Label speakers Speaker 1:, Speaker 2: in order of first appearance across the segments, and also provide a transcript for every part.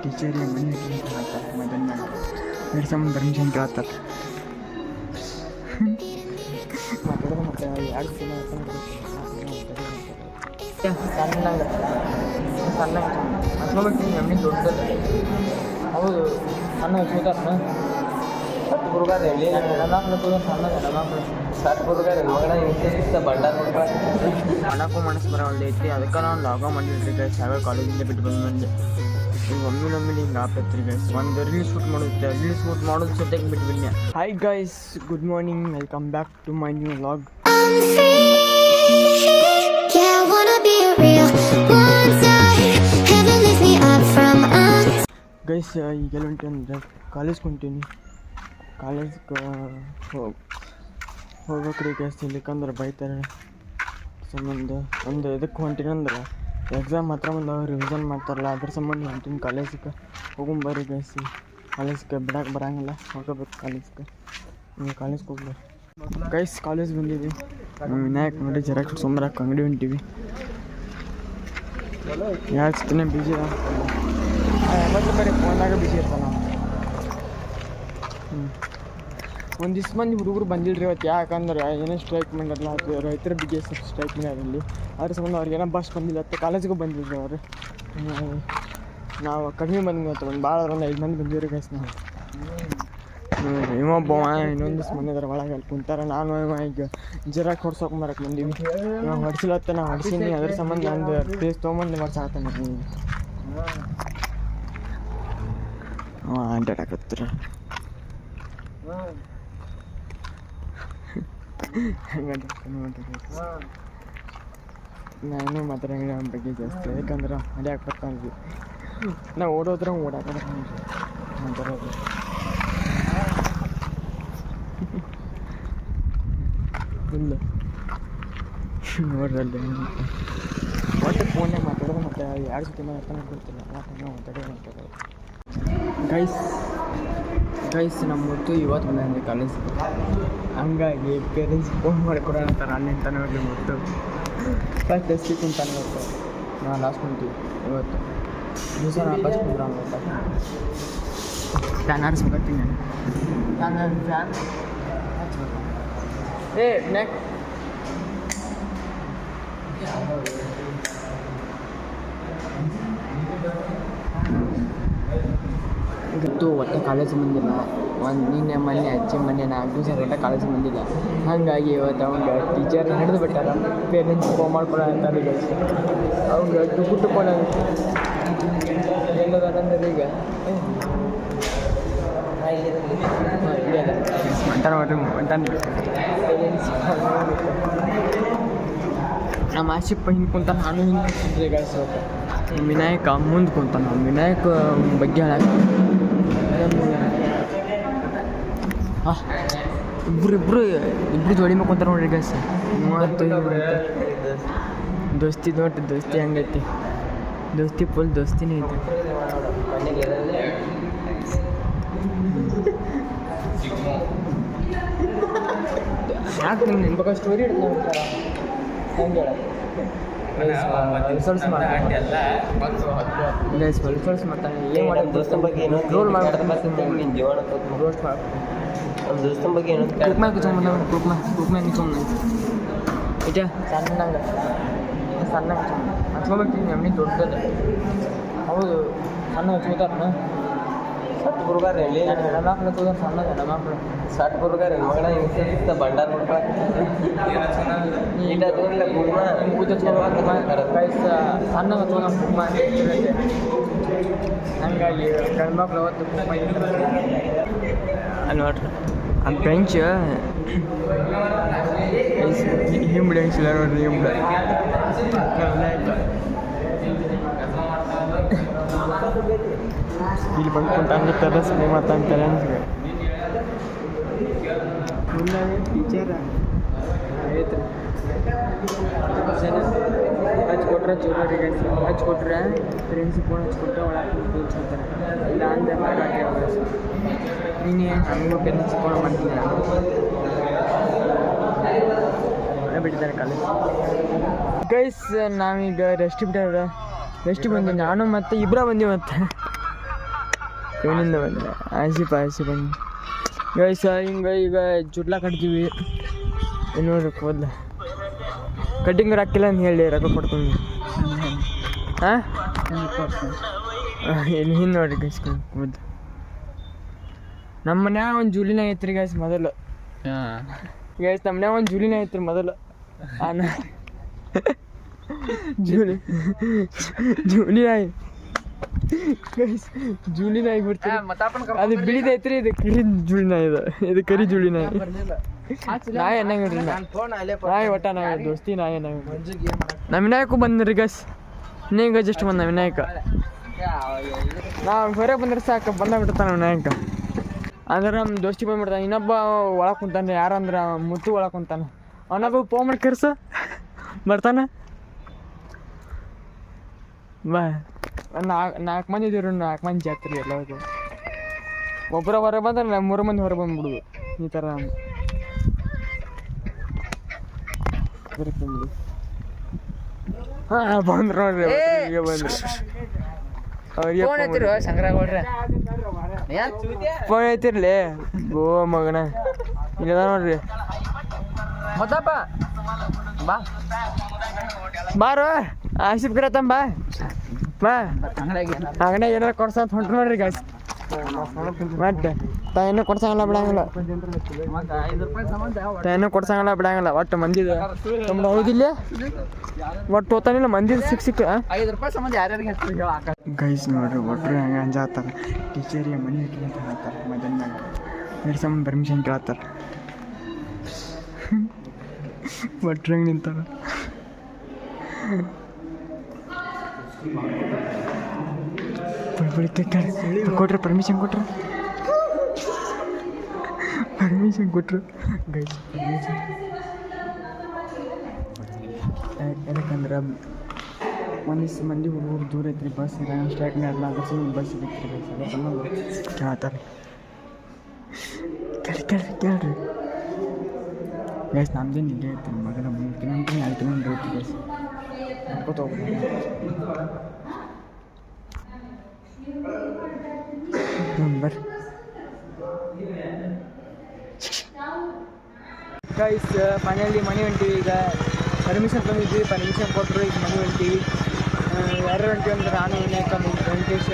Speaker 1: ಟೀಚರಿಗೆ ಮನೆ ಹೇಳ್ತಾರೆ ಮದನ್ನ ನಡ್ಸಮ್ಮ ಪರ್ಮಿಷನ್ ಕೇಳ್ತಾರೆ. ಮಾತಾಡೋದು ಮತ್ತೆ 2 ದಿನ ಸಣ್ಣಗೆ ಹಚ್ಕೋಬೇಕು ಎಮ್ಮೆ ದೊಡ್ಡದು. ಹೌದು ಸಣ್ಣ ಹಚ್ಕೋತಾರ ಹುಡುಗಾರ ಹೇಳಿ ಹೆಣ್ಮಕ್ಳು ಸಣ್ಣದ ಹೆಣ್ಮಕ್ಳು ಸಟ್ ಹುಡುಗಾರ ಮಗಳ ಇಂಥ ಬಂಡಾರ ಮಾಡಕ್ಕೂ ಮನಸ್ಸು ಬರೋಲ್ಲೈತಿ. ಅದಕ್ಕೆ ನಾವು ಲಾಗ ಮಾಡಿದ್ರಿ ಗೈಸ್. ಯಾವಾಗ ಕಾಲೇಜಿಂದ ಬಿಟ್ಟು ಬಂದು ಈಗ ಒಮ್ಮಿನೊಮ್ಮಿನ ಹಿಂಗೆ ಆಪತ್ರಿ ಗೈಸ್. ಒಂದು ರೀಲ್ಸ್ ಶೂಟ್ ಮಾಡೋದು ಸದ್ಯಕ್ಕೆ ಬಿಟ್ಟು ಬನ್ನಿ. Hi guys, good morning, welcome back to my new vlog. Guys ಈಗೆಲ್ಲ ಹೊಂಟೇನಿ ಕಾಲೇಜ್ಗೆ ಹೊಂಟೀನಿ. ಕಾಲೇಜ್ಗೆ ಹೋಗ್ಬೇಕ್ರಿ ಗೈಸ್. ಇಲ್ಲಿಕಂದ್ರೆ ಬೈತಾರೆ ಸಂಬಂಧ. ಒಂದು ಇದಕ್ಕೆ ಹೊಂಟೀನಿ ಅಂದ್ರೆ ಎಕ್ಸಾಮ್ ಹತ್ರ ಬಂದು ರಿವಿಷನ್ ಮಾಡ್ತಾರಲ್ಲ ಅದ್ರ ಸಂಬಂಧ ಹೊಂಟೀನಿ ಕಾಲೇಜಿಗೆ. ಹೋಗೊಂಬರ್ರಿ ಗೈಸ್. ಕಾಲೇಜ್ಗೆ ಬಿಡಕ್ಕೆ ಬರೋಂಗಿಲ್ಲ, ಹೋಗಬೇಕು ಕಾಲೇಜ್ಗೆ. ನೀವು ಕಾಲೇಜ್ಗೆ ಹೋಗ್ಬೇಕು ಗೈಸ್. ಕಾಲೇಜ್ ಬಂದೀವಿ. ವಿನಾಯಕ್ ನೋಡಿ ಜೆರಾಕ್ಸ್ ತೊಗೊಂಬರಕ್ಕೆ ಅಂಗಡಿ ಹೊಂಟೀವಿ. ಯಾರು ಚಿತ್ತನೆ ಬಿಜಿ ಮತ್ತೆ ಬರೀ ಫೋನ್ನಾಗ ಬಿಜಿ ಇರ್ತಾನೆ ನಾವು. ಒಂದು ದಿವ್ಸ ಮಂದಿ ಹುಡುಗರು ಬಂದಿಲ್ಲ ರೀ ಇವತ್ತು. ಯಾಕಂದ್ರೆ ಏನೋ ಸ್ಟ್ರೈಕ್ ಮಾಡಿರಲ್ಲ, ಅದು ರೈತರ ಬಗ್ಗೆ ಸ್ವಲ್ಪ ಸ್ಟ್ರೈಕ್ ಮಾಡಿರಲ್ಲಿ. ಅದ್ರ ಸಂಬಂಧ ಅವ್ರಿಗೇನೋ ಬಸ್ ಬಂದಿಲ್ಲ ಅಂತ ಕಾಲೇಜಿಗೂ ಬಂದಿಲ್ಲ ರೀ ಅವರು. ನಾವು ಕಡಿಮೆ ಬಂದ್ವಿ ಅಂತ ಒಂದು ಭಾಳ ಒಂದು 5 ಮಂದಿ ಬಂದಿವ್ರಿ ಗೈಸ್. ನಾವು ಇವೊಬ್ಬ ಇನ್ನೊಂದು ದಿವ್ಸ ಬಂದಿದ್ದಾರೆ ಒಳಗೆ ಅಲ್ಲಿ ಕುಂತಾರೆ. ನಾನು ಈಗ ಜೆರಾಕ್ಸ್ ಹೊಡ್ಸೋಕೆ ಬಂದೀವಿ. ನಾವು ಹೊಡ್ಸಿಲ್ಲತ್ತ ನಾವು ಹೊಡ್ಸೀನಿ. ಅದ್ರ ಸಂಬಂಧ ಒಂದು ಪೇಸ್ ತೊಗೊಂಬಂದು ಹೊಡ್ಸಾಕತ್ತಾನೆ ರೀ. ಅಡ್ಡಾಡಕತ್ತೀರ ನಾನು ಮಾತಾಡಂಗಿಲ್ಲ ಅವನ ಬಗ್ಗೆ ಜಾಸ್ತಿ. ಯಾಕಂದ್ರೆ ಅಡ್ಯಾಕೆ ಬರ್ತಾನೆ. ನಾವು ಓಡೋದ್ರೆ ಓಡಾಕೋದ್ರೆ ಮಾತಾಡೋದು. ಫುಲ್ ನೋಡ್ರಲ್ಲಿ ಒಟ್ಟು ಫೋನ್ನಾಗ ಮಾತಾಡೋದು ಮತ್ತು 2 ಸತಿ ಮಾತಾಡೋದು ಗೊತ್ತಿಲ್ಲ. ಮಾತಾಡೋದು ಗೈಸ್ ನಮ್ಮ ಮುತ್ತು ಇವತ್ತು ಬಂದಂಗೆ ಕಾಲೇಜಿಗೆ. ಹಂಗಾಗಿ ಪೇರೆಂಟ್ಸ್ ಫೋನ್ ಮಾಡಿಕೊಡೋಣ ಅಂತಾರೆ. ಅಲ್ಲಿಂತಾನೆ ಹೋಗಿ ಮುತ್ತು ಫಸ್ಟ್ ಎಸ್ಟಿ ಕುಂತಾನೆ ಇವತ್ತು. ನಾವು ಲಾಸ್ಟ್ ಕುಂತೀವಿ ಇವತ್ತು. ದಿವಸ ನಾವು ಫಸ್ಟ್ ಕುಂದ್ರ ಫ್ಯಾನ್ ಆಡಿಸ್ಬೇಕತ್ತೀನಿ ನಾನು. ಫ್ಯಾನ್ ನೆಕ್ ಇವತ್ತು ಒಟ್ಟು ಕಾಲೇಜ್ ಬಂದಿಲ್ಲ. ನಿನ್ನೆ ಮೊನ್ನೆ ಅಜ್ಜಿ ಮೊನ್ನೆ 4 ದಿವಸ ಒಟ್ಟು ಕಾಲೇಜ್ ಬಂದಿಲ್ಲ. ಹಾಗಾಗಿ ಇವತ್ತು ಅವ್ನಿಗೆ ಟೀಚರ್ ಹಿಡಿದು ಬಿಟ್ಟಾರ. ಪೇರೆಂಟ್ಸ್ ಫೋನ್ ಮಾಡ್ಕೊಳ ಅಂತಾರೆ ಈಗ. ಅವ್ನಿಗೆ ಟುಕ್ಕು ಎಲ್ಲದಂದ್ರೆ ಈಗ ನಮ್ಮ ಆಶಿಪ್ಪ ಹಿಂಗೆ ಕುಂತ, ನಾನು ಹಿಂಗೆ ಕುಂತಿದ್ದೆ ಗೈಸ್. ವಿನಾಯಕ ಮುಂದೆ ಕುಂತ. ನಾವು ವಿನಾಯಕ ಬಗ್ಗೆ ಹೇಳಕ್ಕೆ ಇಬ್ಬರು ಜೋಡಿ ಮೇಲೆ ಕುಂತಾರೆ ನೋಡ್ರಿ ಗೈಸ್. ದೋಸ್ತಿ ನೋಡ್ರಿ, ದೋಸ್ತಿ ಹಂಗೈತಿ. ದೋಸ್ತಿ ಫುಲ್ ದೋಸ್ತಿನೇ ಐತಿ. ಯಾಕೆ ನಿಮ್ಗೆ ನಿಮ್ಗೆ ಸ್ಟೋರಿ ಇಡ್ತಾರೆ ಹೆಂಗೆ ರಿಸಲ್ಟ್ಸ್ ಮಾಡ್ತಾನೆ. ಏನು ಮಾಡೋದು ದೋಸ್ತನ ಬಗ್ಗೆ ಏನೋ ರೋಲ್ ಮಾಡ್ತಾರೆ. ರೋಸ್ಟ್ ಮಾಡ್ತಾರೆ ದೋಸ್ತನ ಬಗ್ಗೆ ಏನೋ ಕುಕ್ಮ್ಯಾಗ ನಿಂತ್ಕೊಂಡ್ ಇಟ ಸಣ್ಣಂಗೆ ಹಚ್ಕೋಬೇಕು ಎಮ್ಮೆ ದೊಡ್ಡದು. ಹೌದು ಸಣ್ಣ ಹಚ್ಕೋತಾರ ಸಟ್ ಹುಡುಗಾರ ಹೇಳಿ ಹೆಣ್ಮಕ್ಳು ಹಚ್ಚೋದು ಸಣ್ಣದ ಹೆಣ್ಮಕ್ಳು ಸಟ್ ಹುಡುಗಾರ ಮಗಳ ಇಂಥ ಬಂಡಾರ ಗೈಸ್. ಸಣ್ಣ ಹಚ್ಚೋದು ನಮ್ಮ ಕುಕ್ಮ ಹಂಗಾಗಿ ಗಂಡ್ಮಕ್ಳು ಅವತ್ತು ಕುಕ್ಮ ಅಲ್ಲಿ ನೋಡ್ರಿ ಆ ಬೆಂಚ್ ಹಿಂಬಿಡಿ ಹಂಚಿಲ್ಲ ನೋಡ್ರಿ. ಹಿಂಬಿಡ ಇಲ್ಲಿ ಬಂದ್ಕೊಂಡು ಅಂತಾರೆ ಸಿನಿಮಾ ಅಂತಾರೆ ಅನ್ಸ್ಗೆ. ಟೀಚರ್ ಆಯ್ತು ಹಚ್ಕೊಟ್ರೆ ಚೂರಿಗೆ ಹಚ್ಕೊಟ್ರೆ ಪ್ರಿನ್ಸಿಪಲ್ ಹಚ್ಕೊಟ್ರೆ ಒಳಗೆ ಕೂತ್ಕೊಳ್ತಾರೆ. ಇಲ್ಲ ಅಂದರೆ ಮಾಡಾಕೆ ನೀನು ಹಂಗೂ ಪ್ರಿನ್ಸಿಪಲ್ ಮಾಡ್ತೀನಿ ಬಿಟ್ಟಿದ್ದಾರೆ ಕಾಲೇಜ್. ಗೈಸ್ ನಾವೀಗ ರೆಸ್ಟ್ ಬಂದೀವಿ. ನಾನು ಮತ್ತು ಇಬ್ಬರ ಬಂದೀವಿ. ಮತ್ತು
Speaker 2: ಇವನಿಂದ ಬಂದರೆ ಆಸಿಫ್ ಬನ್ನಿ ಗೈಸ್ ಹಿಂಗೆ ಈಗ ಜುಡ್ಲ ಕಟ್ತೀವಿ ನೋಡ್ರಿ ಕೂದಲ ಕಟ್ಟಿಂಗ್ ಹಾಕಿಲ್ಲ ಅಂತ ಹೇಳಿ ರೊಕ್ಕ ಕೊಡ್ತೀನಿ ಹಾಂ ಇಲ್ಲಿ ಹಿಂದೆ ನೋಡ್ರಿ ಗೈಸ್ ಕೂದಲು ನಮ್ಮ ಮನ್ಯಾಗ ಒಂದು ಜೂಲಿನ ಐತ್ರಿ ಗೈಸ್ ಮೊದಲು ಗೈಸ್ ನಮ್ಮ ಮನ್ಯಾಗ ಒಂದು ಜೂಲಿನ ಐತ್ರಿ ಮೊದಲು ಜೂಲಿನಾಯಿ ಗೈಸ್ ಜೂಲಿನಾಯಿ ಬಿಡ್ತೀವಿ ಅದು ಬಿಳಿದೈತ್ರಿ ಇದು ಕರಿ ಜೂಳಿನಾಯಿ ಇದು ಕರಿ ಜೂಳಿನಾಯಿ ನಾಯಿ ಅನ್ನಂಗಿಡ್ರಿ ನಾಯಿ ಒಟ್ಟ ನಾಯಿ ದೋಸ್ತಿ ನಾಯಿ ಅನ್ನಂಗಿಡ್ರಿ ನಮ್ಮ ವಿನಾಯಕು ಬಂದ್ರಿ ಗೈಸ್ ಇನ್ನೇಗ ಜಸ್ಟ್ ಬಂದ ವಿನಾಯಕ ನಾವು ಹೊರಗೆ ಬಂದ್ರೆ ಸಾಕು ಬಂದಾಗ್ಬಿಡ್ತಾನೆ ವಿನಾಯಕ ಅಂದ್ರೆ ನಮ್ಮ ದೋಸ್ತಿ ಬಂದ್ಬಿಡ್ತಾನೆ ಇನ್ನೊಬ್ಬ ಒಳಗೆ ಕುಂತಾನೆ ಯಾರಂದ್ರೆ ಮುತ್ತು ಒಳಗೆ ಕುಂತಾನೆ ಅವನೊಬ್ಬ ಫೋನ್ ಮಾಡಿ ಕರ್ಸ ಬರ್ತಾನೆ ಬಾ ನಾಲ್ಕು ಮಂದಿ ಇದೀವಿ 4 ಮಂದಿ ಜಾತ್ರೆ ಎಲ್ಲ ಒಬ್ಬರ ಹೊರಗೆ ಬಂದ್ರೆ 3 ಮಂದಿ ಹೊರಗೆ ಬಂದ್ಬಿಡುದು ಈ ಥರ ಹಾಂ ಬಂದ್ರು ನೋಡ್ರಿ ಈಗ ಬಂದ್ರು ಅವ್ರಿಗೆ ಫೋನ್ ಐತಿರ್ಲಿ ಗೋ ಮಗನ ಇಲ್ಲ ನೋಡ್ರಿ ಮತ್ತಪ್ಪ ಬಾ ಬಾರೋ ಆಸಿಫ್ ಕರತಮ್ಮ ಬಾ ಅಂಗಡಿಯಾಗ ಏನಾರು ಕೊಡ್ಸಂತ ಹೊಂಟ್ರು ನೋಡ್ರಿ ಗಾಯ್ಸ್ ಮತ್ತೆ ತಾಯಿನೂ ಕೊಡ್ಸಂಗಲ್ಲ ಬಿಡಂಗಿಲ್ಲ ಒಟ್ಟು ಮಂದಿದ ನಮ್ದು ಹೌದಿಲ್ಲ ಒಟ್ಟು ಹೋತಾನಿಲ್ಲ ಮಂದಿದ ಸಿಕ್ಕ ಗೈಸ್ ನೋಡ್ರಿ ಒಟ್ರು ಹಂಗೆ ಅಂಜಾತಾರೆ ಟೀಚರಿಗೆ ಮನೆ ಅಂತ ಹೇಳ್ತಾರೆ ಮಧ್ಯಾಹ್ನ ನಡ್ಸಮ್ಮ ಪರ್ಮಿಷನ್ ಕೇಳ್ತಾರೆ ಒಟ್ರು ಹಂಗೆ ನಿಂತಾರೆ ಕೊಟ್ರೆ ಪರ್ಮಿಷನ್ ಕೊಟ್ರು ಗೈಸ್ ಯಾಕಂದ್ರೆ ಒಂದಿಷ್ಟು ಮಂದಿ ಹುಡುಗರು ದೂರ ಐತ್ರಿ ಬಸ್ ಸ್ಟ್ರೈಕ್ ಮಾಡಲ್ಲ ಅದ್ರ ಸಲ ಬಸ್ ಸಿಗತ್ರಿ ಕೇಳ್ತಾರೆ ಕೇಳ್ರಿ ಗೈಸ್ ನಮ್ದೇನು ಇಲ್ಲೇ ಐತಿ ಮಗನ 3 ಕಿಲೋಮೀಟ್ರ್ 2 ಕಿಲೋಮೀಟ್ರ್ ಐತಿ ಗೈಸ್ ನಡ್ಕೊತ ಹೋಗ್ಬೋದು ಬರ್ರಿ ಗೈಸ್ ಮನೆಯಲ್ಲಿ ಮನೆ ಹೊಂಟೀವಿ ಈಗ ಪರ್ಮಿಷನ್ ತಂದಿದ್ವಿ ಪರ್ಮಿಷನ್ ಕೊಟ್ಟರು ಈಗ ಮನೆ ಹೊಂಟೀವಿ ಯಾರು ಹೊಂಟೀವಿ ಅಂದ್ರೆ ನಾನು ವಿನಾಯಕ ವೆಂಕಟೇಶ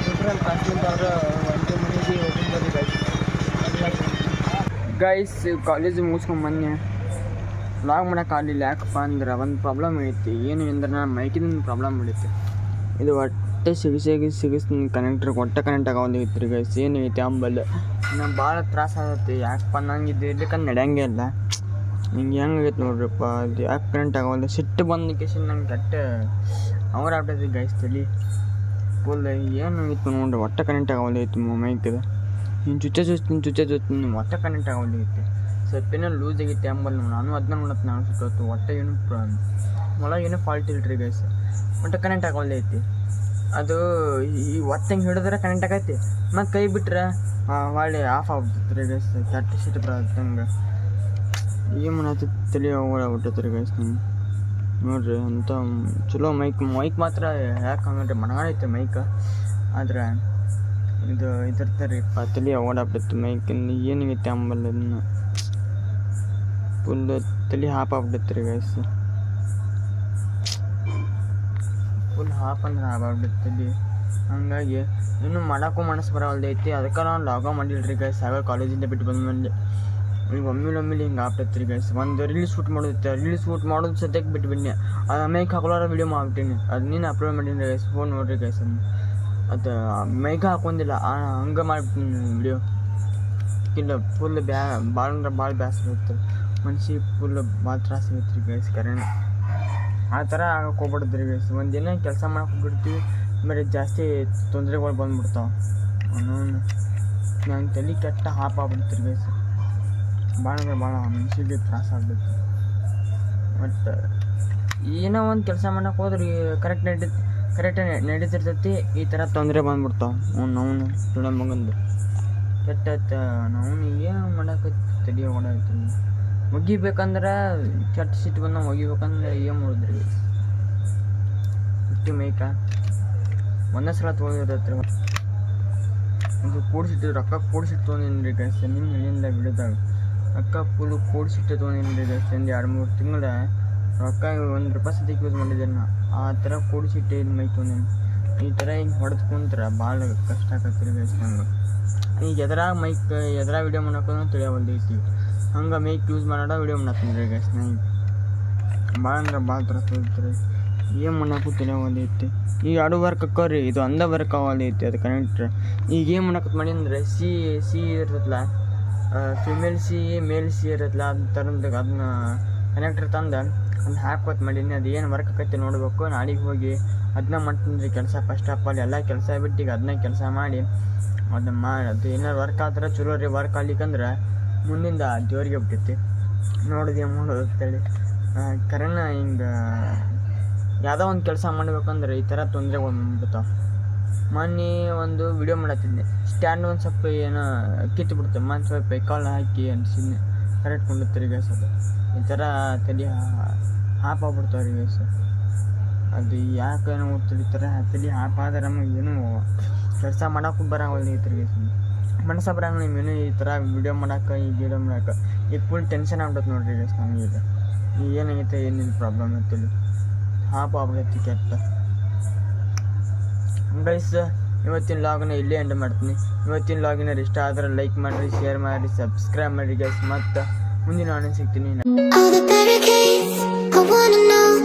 Speaker 2: ನ್ಯೂಟ್ರಲ್ ಕಾಸ್ಮಿಂದ ಅವರು ಒಂಟು ಮನೆಗೆ ಹೋಗ್ಬೋದು ಗೈಸ್ ಕಾಲೇಜ್ ಮುಗಿಸ್ಕೊಂಡು ಮೊನ್ನೆ ಲಾಗ್ ಮಾಡೋಕ್ಕಾಗಲಿಲ್ಲ ಯಾಕಪ್ಪ ಅಂದ್ರೆ ಒಂದು ಪ್ರಾಬ್ಲಮ್ ಐತಿ ಏನು ಅಂದ್ರೆ ನಾನು ಮೈಕಿನ ಪ್ರಾಬ್ಲಮ್ ಐತಿ ಇದು ಒಟ್ಟೆ ಸಿಗಿಸ್ ಕನೆಕ್ಟ್ರ್ ಒಟ್ಟೆ ಕನೆಕ್ಟ್ ಆಗೋದಿತ್ತು ರೀ ಗೈಸ್ ಏನು ಐತಿ ಅಂಬಲ್ ನಂಗೆ ಭಾಳ ತ್ರಾಸ ಆಗತ್ತೆ ಯಾಕಪ್ಪ ನಂಗೆ ಇದು ಇರ್ಲಿಕ್ಕಂದ್ರೆ ನಡೆಯಂಗೆ ಇಲ್ಲ ಹಿಂಗೆ ಹೆಂಗಾಗೈತೆ ನೋಡ್ರಿಪ್ಪ ಅದು ಯಾಕೆ ಕನೆಕ್ಟ್ ಆಗೋಲ್ಲ ಸಿಟ್ಟು ಬಂದ ಕೇಶನ್ ನಂಗೆ ಕೆಟ್ಟ ಅವ್ರು ಆಗ್ತೈತಿ ಗೈಸ್ ತಲೆ ಫುಲ್ ಏನು ಇತ್ತು ನೋಡ್ರಿ ಒಟ್ಟೆ ಕನೆಕ್ಟ್ ಆಗೋದೈತಿ ಮೈಕಿದು ನೀನು ಚುಚ್ಚ ಒಟ್ಟೆ ಕನೆಕ್ಟ್ ಆಗೋದೈತಿ ಸ್ವಲ್ಪ ಏನೋ ಲೂಸ್ ಆಗೈತಿ ಅಂಬಲ್ ನಾನು ಅದನ್ನ ನೋಡತ್ತೆ ನಾನು ಸುತ್ತತ್ತು ಒಟ್ಟೆ ಏನು ಒಳಗೆ ಏನೂ ಫಾಲ್ಟ್ ಇಲ್ಲ ರೀ ಗೈಸ್ ಒಟ್ಟೆ ಕನೆಕ್ಟ್ ಆಗೋದೈತಿ ಅದು ಈ ಒತ್ತಂಗೆ ಹಿಡಿದ್ರೆ ಕನೆಕ್ಟ್ ಆಗೈತಿ ಮತ್ತು ಕೈ ಬಿಟ್ರೆ ಹೊಳ್ಳಿ ಆಫ್ ಆಗ್ಬಿಡ್ತೈತೆ ರೀ ಗೈಸ್ ಕೆಟ್ಟ ಸಿಟ್ಟು ಬರತ್ತಂಗೆ ಏನು ಮಾಡತ್ತೆ ತಲೆ ಓಡಾಗ್ಬಿಟ್ಟೈತೆ ರೀ ಗೈಸ್ ನಂಗೆ ನೋಡ್ರಿ ಅಂತ ಚಲೋ ಮೈಕ್ ಮಾತ್ರ ಯಾಕೆ ಹಂಗಂದ್ರೆ ಮನಗೈತೆ ಮೈಕ್ ಆದ್ರೆ ಇದು ಇದಿರ್ತಾರೆ ತಲೆ ಓಡಾಗ್ಬಿಡುತ್ತೆ ಮೈಕಿಂದ ಏನಾಗೈತೆ ಅಂಬಲ್ಲ ಅದನ್ನು ಫುಲ್ ತಲೆ ಹಾಪ್ ಆಗ್ಬಿಡುತ್ತೆ ರೀ ಗೈಸ್ ಫುಲ್ ಹಾಫ್ ಅಂದ್ರೆ ಆಗ್ಬಿಡುತ್ತೆ ಹಂಗಾಗಿ ಇನ್ನೂ ಮಾಡೋಕ್ಕೂ ಮನಸ್ಸು ಬರೋಲ್ದೈತಿ ಅದಕ್ಕೆ ನಾನು ಲಾಗ ಮಾಡಿಲ್ಲ ರೀ ಗೈಸ್ ಆಗ ಕಾಲೇಜಿಂದ ಬಿಟ್ಟು ಬಂದ್ಮೇಲೆ ಈಗ ಒಮ್ಮೆಲೆ ಹಿಂಗೆ ಆಗ್ತೈತೆ ರೀ ಗೈಸ್ ಒಂದು ರೀಲ್ಸ್ ಶೂಟ್ ಮಾಡೋದಿತ್ತು ರೀಲ್ಸ್ ಶೂಟ್ ಮಾಡೋದು ಸದ್ಯಕ್ಕೆ ಬಿಟ್ಟು ಬನ್ನಿ ಅದು ಮೈಕ್ ಹಾಕೊಳ್ಳೋರ ವೀಡಿಯೋ ಮಾಡ್ಬಿಟ್ಟಿನಿ ಅದು ನೀನು ಅಪ್ಲೋಡ್ ಮಾಡೀನಿ ಗೈಸ್ ಫೋನ್ ನೋಡಿರಿ ಗೈಸ್ ಅದು ಮೈಕ್ ಹಾಕೊಂಡಿಲ್ಲ ಹಂಗೆ ಮಾಡಿಬಿಟ್ಟಿನಿ ವಿಡಿಯೋ ಇಲ್ಲ ಫುಲ್ ಭಾಳ ಅಂದ್ರೆ ಭಾಳ ಬ್ಯಾಸರ ಇರುತ್ತೆ ಮನ್ಸಿಗೆ ಫುಲ್ ಭಾಳ ತ್ರಾಸ ಆಗೈತೆ ರೀ ಗೈಸ್ ಕರೆಂಟ್ ಆ ಥರ ಆಗಕ್ಕೆ ಹೋಗ್ಬಿಡ್ದು ರೀ ಗೈಸ್ ಒಂದಿನ ಕೆಲಸ ಮಾಡಕ್ಕೆ ಹೋಗ್ಬಿಡ್ತೀವಿ ಬರೀ ಜಾಸ್ತಿ ತೊಂದರೆಗಳು ಬಂದ್ಬಿಡ್ತಾವೆ ನಂಗೆ ತಲೆ ಕೆಟ್ಟ ಹಾಪ್ ಆಗ್ಬಿಡ್ತು ರೀ ಗೈಸ್ ಭಾಳ ಅಂದ್ರೆ ಭಾಳ ಮನ್ಸಿಗೆ ತ್ರಾಸ ಆಗ್ಬಿಡುತ್ತೆ ಮತ್ತು ಏನೋ ಒಂದು ಕೆಲಸ ಮಾಡಕ್ಕೆ ಹೋದ್ರೆ ಕರೆಕ್ಟ್ ನಡೀತಿರ್ತೈತಿ ಈ ಥರ ತೊಂದರೆ ಬಂದ್ಬಿಡ್ತಾವೆ ನಾವು ಸುಳ್ಳ ಮಗಂದು ಕೆಟ್ಟ ನಾವು ಏನು ಮಾಡೋಕೆ ತಲೆ ಓಡಾಯ್ತು ಒಗಿಬೇಕಂದ್ರೆ ಕೆಟ್ಟ ಸಿಟ್ಟು ಬಂದು ನಾವು ಒಗಿಬೇಕಂದ್ರೆ ಏನು ಮಾಡಿದ್ರಿ ಹುಟ್ಟಿ ಮೈಕ ಒಂದೇ ಸಲ ತೊಗೊಂಡಿರತ್ರಿ ಇದು ಕೂಡಿಸಿಟ್ಟು ರೊಕ್ಕ ಕೂಡಿಸಿಟ್ಟು ತೊಗೊಂಡಿನಿ ಗೈಸ್ ನಿಮ್ಮ ಹೇಳಿಂದ ಬಿಡೋದಾಗ ರೊಕ್ಕ ಫುಲ್ಲು ಕೂಡಿಸಿಟ್ಟು ತೊಗೊಂಡಿನಿ ಗೈಸ್ ಒಂದು 2-3 ತಿಂಗಳ ರೊಕ್ಕ ₹1 ಸದ್ಯಕ್ಕೆ ಯೂಸ್ ಮಾಡಿದ್ದೆ ನಾ ಆ ಥರ ಕೂಡಿಸಿಟ್ಟು ಇದು ಮೈಕ್ ತೊಗೊಂಡಿನಿ ಈ ಥರ ಹಿಂಗೆ ಹೊಡೆದು ಕುಂತ್ರ ಭಾಳ ಕಷ್ಟ ಆಗತ್ತಿರಿ ಗೈಸ್ ನಂಗೆ ಈಗ ಎದ್ರಾಗ ವಿಡಿಯೋ ಮಾಡೋಕೆ ತಿಳಿಯವಲ್ದೈತಿ ಹಂಗೆ ಮೈಕ್ ಯೂಸ್ ಮಾಡೋಣ ವಿಡಿಯೋ ಮಾಡತ್ತೀನಿ ಗೈಸ್ ನಾ ಈಗ ಭಾಳ ಅಂದ್ರೆ ಭಾಳ ತ್ರಾಸ ತೊಗೊಳ್ತೀರಿ ಏನು ಮಾಡೋಕ್ಕೂ ತಿಳಿಯವಲ್ದೈತಿ ಈಗ 2 ವರ್ಕ್ ಅಕ್ಕವ್ರಿ ಇದು ಅಂದ ವರ್ಕ್ ಆಗಲ್ದೈತಿ ಅದು ಕನೆಕ್ಟ್ರ್ ಈಗ ಏನು ಮಾಡಕ್ಕೆ ಮಾಡಿ ಅಂದ್ರೆ ಸಿ ಇರುತ್ತಲ್ಲ ಫಿಮೇಲ್ ಸಿ ಮೇಲ್ ಸಿ ಇರುತ್ತಲ್ಲ ಅದು ಥರದ ಅದನ್ನ ಕನೆಕ್ಟ್ರ್ ತಂದು ಅದನ್ನ ಹಾಕೋತ್ ಮಾಡೀನಿ ಅದು ಏನು ವರ್ಕ್ ಆಕೈತಿ ನೋಡಬೇಕು ನಾಳೆಗೆ ಹೋಗಿ ಅದನ್ನ ಮಾಡ್ತೀನಿ ಕೆಲಸ ಫಸ್ಟ್ ಆಫ್ ಆಲ್ ಎಲ್ಲ ಕೆಲಸ ಬಿಟ್ಟು ಈಗ ಅದನ್ನ ಕೆಲಸ ಮಾಡಿ ಅದನ್ನ ಮಾಡಿ ಅದು ಏನಾರು ವರ್ಕ್ ಆದ್ರೆ ಚಲೋ ರೀ ವರ್ಕ್ ಆಗ್ಲಿಕ್ಕಂದ್ರೆ ಮುಂದಿಂದ ದೇವ್ರಿಗೆ ಬಿಟ್ಟೈತಿ ನೋಡಿದೆ ಮಾಡೋದು ಅಂತೇಳಿ ಕರೆನ ಹಿಂಗೆ ಯಾವುದೋ ಒಂದು ಕೆಲಸ ಮಾಡ್ಬೇಕಂದ್ರೆ ಈ ಥರ ತೊಂದರೆಗಳು ಬಂದ್ಬಿಡ್ತಾವೆ ಮೊನ್ನೆ ಒಂದು ವಿಡಿಯೋ ಮಾಡತ್ತಿದ್ದೆ ಸ್ಟ್ಯಾಂಡ್ ಒಂದು ಸ್ವಲ್ಪ ಏನೋ ಕಿತ್ತು ಬಿಡ್ತೇವೆ ಮತ್ತೆ ಸ್ವಲ್ಪ ಕಾಲು ಹಾಕಿ ಅನ್ಸಿದ್ನೆ ಕರೆಕ್ಟ್ ಕೊಂಡಿರ್ತಾರೆ ಗೈಸ್ ಅದು ಈ ಥರ ತಲೆ ಹಾಪ್ ಆಗ್ಬಿಡ್ತಾವೆ ರೀ ಗೈಸ್ ಅದು ಯಾಕೆ ಏನೋ ಈ ಥರ ತಲೆ ಹಾಪ್ ಆದ್ರೆ ನಮಗೆ ಏನೂ ಕೆಲಸ ಮಾಡೋಕ್ಕೂ ಬರೋವಲ್ದು ಐತ್ರಿ ಗೈಸ್ ಮನಸ್ಸು ಬರಂಗ ನಿಮ್ಗೇನು ಈ ಥರ ವಿಡಿಯೋ ಮಾಡೋಕೆ ಈ ವಿಡಿಯೋ ಮಾಡೋಕೆ ಈಗ ಫುಲ್ ಟೆನ್ಷನ್ ಆಗ್ಬಿಡುತ್ತೆ ನೋಡ್ರಿ ಗೈಸ್ ನಮಗೆ ಈಗ ಏನಾಗೈತೆ ಏನಿಲ್ಲ ಪ್ರಾಬ್ಲಮ್ ಐತಿಲ್ಲ ಹಾಪ್ ಆಗ್ಬಿಡೈತಿ ಕೆಟ್ಟ ಗೈಸ್ ಇವತ್ತಿನ ಲಾಗನ್ನ ಇಲ್ಲೇ ಎಂಡ್ ಮಾಡ್ತೀನಿ ಇವತ್ತಿನ ಲಾಗಿನ ಇಷ್ಟ ಆದ್ರೆ ಲೈಕ್ ಮಾಡಿರಿ ಶೇರ್ ಮಾಡಿರಿ ಸಬ್ಸ್ಕ್ರೈಬ್ ಮಾಡಿರಿ ಗೈಸ್ ಮತ್ತು ಮುಂದಿನ ನಾನು ಸಿಗ್ತೀನಿ